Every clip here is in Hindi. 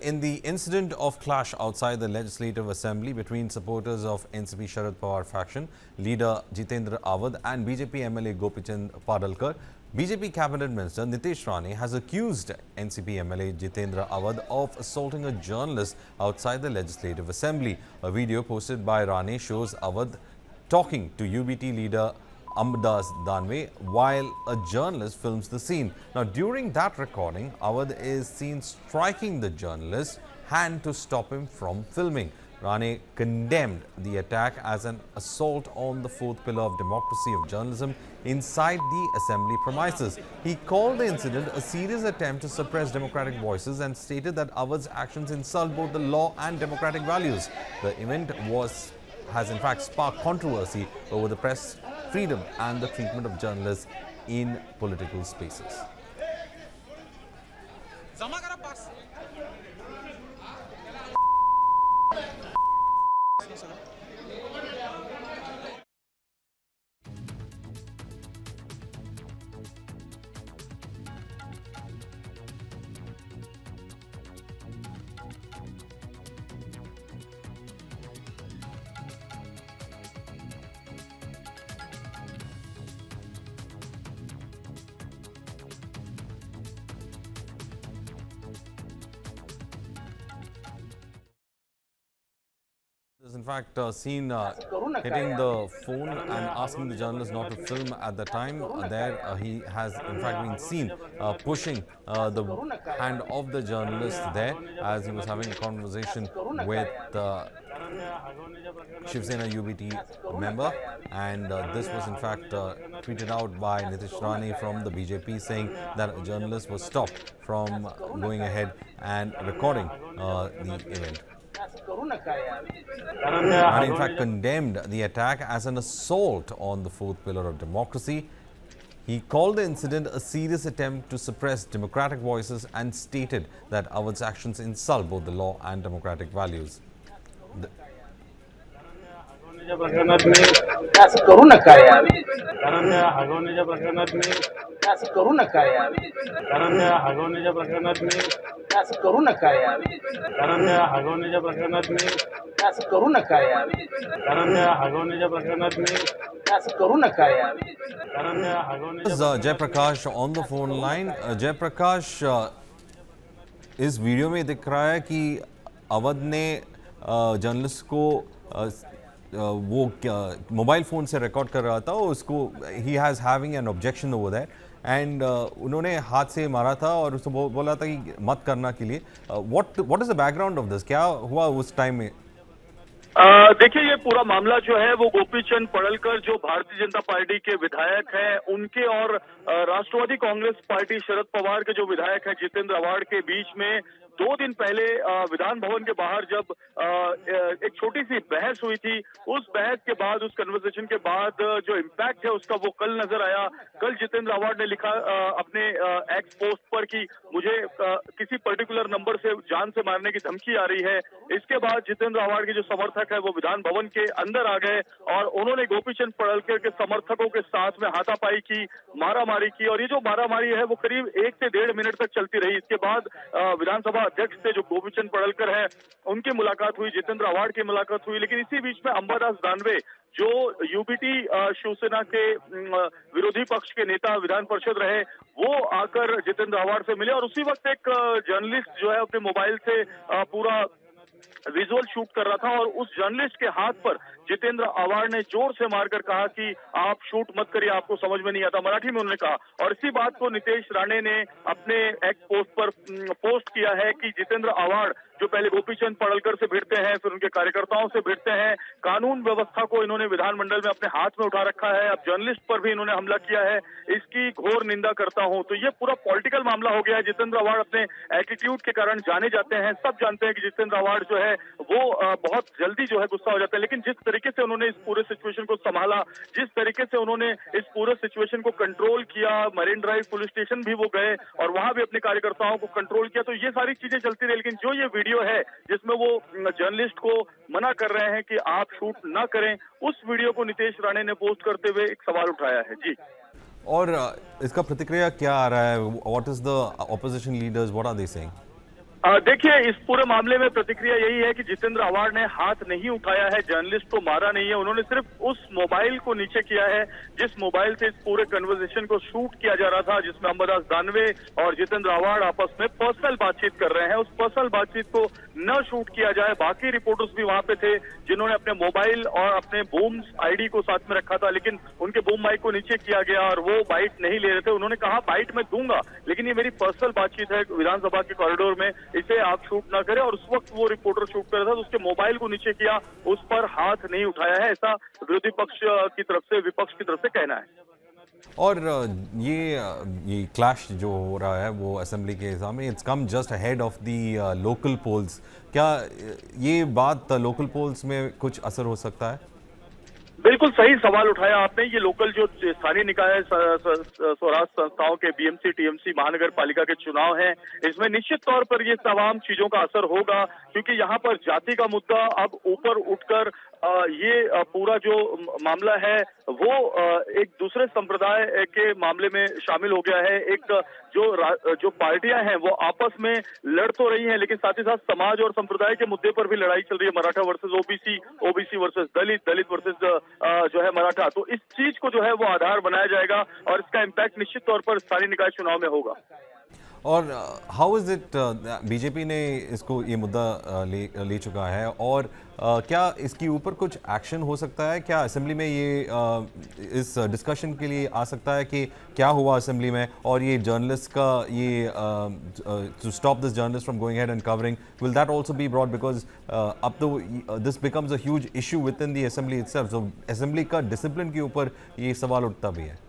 in the incident of clash outside the Legislative Assembly between supporters of NCP Sharad Pawar faction, leader Jitendra Awadh and BJP MLA Gopichand Padalkar, BJP Cabinet Minister Nitish Rane has accused NCP MLA Jitendra Awadh of assaulting a journalist outside the Legislative Assembly. A video posted by Rane shows Awadh talking to UBT leader Ambadas Danve while a journalist films the scene. Now, during that recording, Awadh is seen striking the journalist's hand to stop him from filming. Rane condemned the attack as an assault on the fourth pillar of democracy of journalism inside the assembly premises. He called the incident a serious attempt to suppress democratic voices and stated that Awadh's actions insult both the law and democratic values. The event has in fact sparked controversy over the press freedom and the treatment of journalists in political spaces. Is in fact seen hitting the phone and asking the journalist not to film at the time. He has in fact been seen pushing the hand of the journalist there as he was having a conversation with Shiv Sena UBT member, and this was in fact tweeted out by Nitish Rane from the BJP, saying that a journalist was stopped from going ahead and recording the event. Rane in fact condemned the attack as an assault on the fourth pillar of democracy. He called the incident a serious attempt to suppress democratic voices and stated that Awadh's actions insult both the law and democratic values. Jayaprakash on the phone line. Jayaprakash, इस वीडियो में दिख रहा है कि अवध ने जर्नलिस्ट को वो मोबाइल फ़ोन से रिकॉर्ड कर रहा था, उसको he has having an objection over that and उन्होंने हाथ से मारा था और उसको बोला था कि मत करना के लिए। What is the background of this? क्या हुआ उस टाइम में? देखिए, ये पूरा मामला जो है वो गोपीचंद पडलकर जो भारतीय जनता पार्टी के विधायक हैं, उनके और राष्ट्रवादी कांग्रेस पार्टी शरद पवार के जो विधायक हैं जितेंद्र अवाड़ के बीच में 2 दिन पहले विधान भवन के बाहर जब एक छोटी सी बहस हुई थी, उस बहस के बाद, उस कन्वर्सेशन के बाद जो इम्पैक्ट है उसका वो कल नजर आया। कल जितेंद्र अवाड़ ने लिखा अपने एक्स पोस्ट पर कि मुझे किसी पर्टिकुलर नंबर से जान से मारने की धमकी आ रही है। इसके बाद जितेंद्र अवाड़ के जो समर्थक है वो विधान भवन के अंदर आ गए और उन्होंने गोपीचंद पडलकर के समर्थकों के साथ में हाथापाई की, मारामारी की, और ये जो मारामारी है वो करीब 1 से 1.5 मिनट तक चलती रही। इसके बाद विधानसभा अध्यक्ष से जो गोपीचंद पडलकर है उनकी मुलाकात हुई, जितेंद्र अवाड़ की मुलाकात हुई, लेकिन इसी बीच में अंबादास दानवे जो यूबीटी शिवसेना के विरोधी पक्ष के नेता विधान परिषद रहे, वो आकर जितेंद्र अवाड़ से मिले और उसी वक्त एक जर्नलिस्ट जो है अपने मोबाइल से पूरा विजुअल शूट कर रहा था और उस जर्नलिस्ट के हाथ पर जितेंद्र अवाड़ ने जोर से मारकर कहा कि आप शूट मत करिए, आपको समझ में नहीं आता, मराठी में उन्होंने कहा। और इसी बात को नितेश राणे ने अपने एक्स पोस्ट पर पोस्ट किया है कि जितेंद्र अवाड़ जो पहले गोपीचंद पडलकर से भिड़ते हैं, फिर उनके कार्यकर्ताओं से भिड़ते हैं, कानून व्यवस्था को इन्होंने विधानमंडल में अपने हाथ में उठा रखा है, अब जर्नलिस्ट पर भी इन्होंने हमला किया है, इसकी घोर निंदा करता हूं। तो ये पूरा पॉलिटिकल मामला हो गया है। जितेंद्र अवाड़ अपने एटीट्यूड के कारण जाने जाते हैं, सब जानते हैं कि जितेंद्र अवाड़ जो है वो बहुत जल्दी जो है गुस्सा हो जाता है, लेकिन जिस तरीके से उन्होंने इस पूरे सिचुएशन को संभाला, जिस तरीके से उन्होंने इस पूरे सिचुएशन को कंट्रोल किया, मरीन ड्राइव पुलिस स्टेशन भी वो गए और वहां भी अपने कार्यकर्ताओं को कंट्रोल किया, तो ये सारी चीजें चलती रही। लेकिन जो ये वीडियो है जिसमें वो जर्नलिस्ट को मना कर रहे हैं कि आप शूट ना करें, उस वीडियो को नितेश राणे ने पोस्ट करते हुए एक सवाल उठाया है। जी, और इसका प्रतिक्रिया क्या आ रहा है? What is the opposition leaders, what are they saying? देखिए, इस पूरे मामले में प्रतिक्रिया यही है कि जितेंद्र आवाड़ ने हाथ नहीं उठाया है, जर्नलिस्ट को मारा नहीं है। उन्होंने सिर्फ उस मोबाइल को नीचे किया है जिस मोबाइल से इस पूरे कन्वर्सेशन को शूट किया जा रहा था, जिसमें अंबादास दानवे और जितेंद्र आवाड़ आपस में पर्सनल बातचीत कर रहे हैं। उस पर्सनल बातचीत को न शूट किया जाए। बाकी रिपोर्टर्स भी वहां पे थे जिन्होंने अपने मोबाइल और अपने बूम आईडी को साथ में रखा था, लेकिन उनके बूम माइक को नीचे किया गया और वो बाइट नहीं ले रहे थे। उन्होंने कहा बाइट मैं दूंगा, लेकिन ये मेरी पर्सनल बातचीत है विधानसभा के कॉरिडोर में, इसे आप शूट ना करें। और उस वक्त वो रिपोर्टर शूट कर रहा था तो उसके मोबाइल को नीचे किया, उस पर हाथ नहीं उठाया है, ऐसा विरोधी पक्ष की तरफ से, विपक्ष की तरफ से कहना है। और ये क्लैश जो हो रहा है वो असेंबली के सामने, it's come just ahead of the local polls. क्या ये बात लोकल पोल्स में कुछ असर हो सकता है? बिल्कुल सही सवाल उठाया आपने। ये लोकल जो स्थानीय निकाय स्वराज संस्थाओं के बीएमसी, टीएमसी, महानगर पालिका के चुनाव हैं, इसमें निश्चित तौर पर ये तमाम चीजों का असर होगा, क्योंकि यहाँ पर जाति का मुद्दा अब ऊपर उठकर ये पूरा जो मामला है वो एक दूसरे संप्रदाय के मामले में शामिल हो गया है। एक जो पार्टियां हैं वो आपस में लड़ तो रही हैं, लेकिन साथ ही साथ समाज और संप्रदाय के मुद्दे पर भी लड़ाई चल रही है। Maratha versus OBC, OBC versus Dalit, Dalit versus जो है मराठा। तो इस चीज को जो है वो आधार बनाया जाएगा और इसका इम्पैक्ट निश्चित तौर पर स्थानीय निकाय चुनाव में होगा। और हाउ इज इट बीजेपी ने इसको ये मुद्दा ले चुका है, और क्या इसके ऊपर कुछ एक्शन हो सकता है? क्या असेंबली में ये इस डिस्कशन के लिए आ सकता है कि क्या हुआ असेंबली में, और ये जर्नलिस्ट का ये to stop this journalist from going head and covering, will that also be brought? Because अब तो this becomes a huge issue within the assembly itself, so assembly का डिसिप्लिन के ऊपर ये सवाल उठता भी है।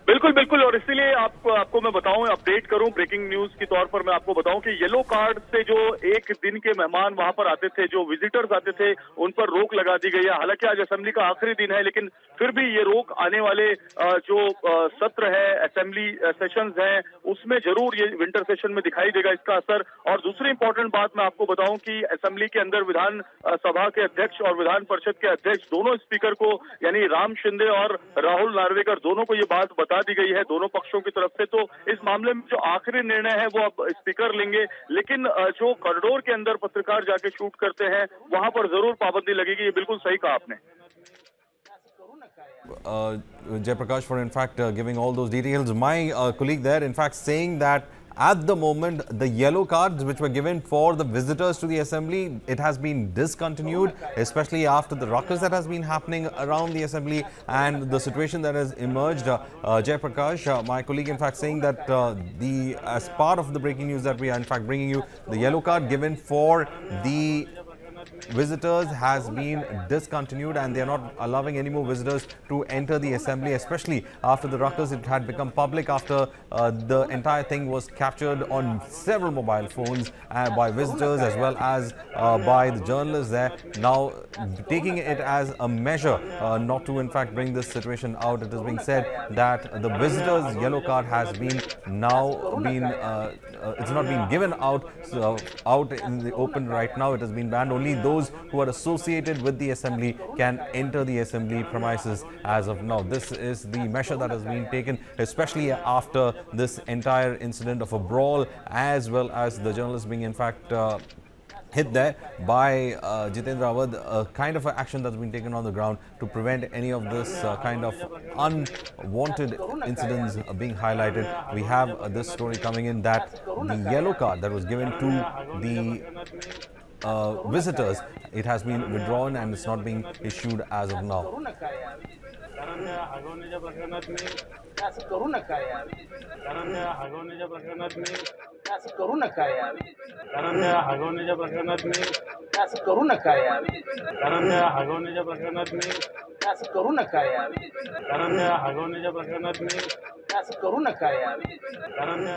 बिल्कुल बिल्कुल, और इसीलिए आपको मैं बताऊं, अपडेट करूं, ब्रेकिंग न्यूज की तौर पर मैं आपको बताऊं कि येलो कार्ड से जो एक दिन के मेहमान वहां पर आते थे, जो विजिटर्स आते थे, उन पर रोक लगा दी गई है। हालांकि आज असेंबली का आखिरी दिन है, लेकिन फिर भी ये रोक आने वाले जो सत्र है, असेंबली सेशंस हैं, उसमें जरूर ये विंटर सेशन में दिखाई देगा इसका असर। और दूसरी इंपॉर्टेंट बात मैं आपको बताऊं कि असेंबली के अंदर विधान सभा के अध्यक्ष और विधान परिषद के अध्यक्ष, दोनों स्पीकर को, यानी राम शिंदे और राहुल नार्वेकर, दोनों को ये बात बता दी गई है दोनों पक्षों की तरफ से। तो इस मामले में जो आखिरी निर्णय है वो अब स्पीकर लेंगे, लेकिन जो कॉरिडोर के अंदर पत्रकार जाके शूट करते हैं वहां पर जरूर पाबंदी लगेगी। ये बिल्कुल सही कहा आपने। Jayaprakash, for in fact giving all those details. My colleague there in fact saying that at the moment the yellow cards which were given for the visitors to the assembly, it has been discontinued, especially after the ruckus that has been happening around the assembly and the situation that has emerged. Jayaprakash, my colleague in fact saying that as part of the breaking news that we are in fact bringing you, the yellow card given for the visitors has been discontinued and they are not allowing any more visitors to enter the assembly, especially after the ruckus. It had become public after the entire thing was captured on several mobile phones by visitors as well as by the journalists there. Now taking it as a measure not to in fact bring this situation out, it is being said that the visitors yellow card has been now been it's not being given out in the open right now. It has been banned. Only those who are associated with the assembly can enter the assembly premises as of now. This is the measure that has been taken, especially after this entire incident of a brawl, as well as the journalists being in fact hit there by Jitendra Awadh, a kind of action that's been taken on the ground to prevent any of this kind of unwanted incidents being highlighted. We have this story coming in that the yellow card that was given to the visitors, it has been withdrawn and it's not being issued as of now. कारण हगवण्याच्या प्रकरणात मी असं करू नका यार, कारण हगवण्याच्या प्रकरणात मी असं करू नका यार, कारण हगवण्याच्या प्रकरणात मी असं करू नका यार, कारण हगवण्याच्या प्रकरणात मी असं करू नका यार, कारण हगवण्याच्या प्रकरणात मी असं करू नका यार, कारण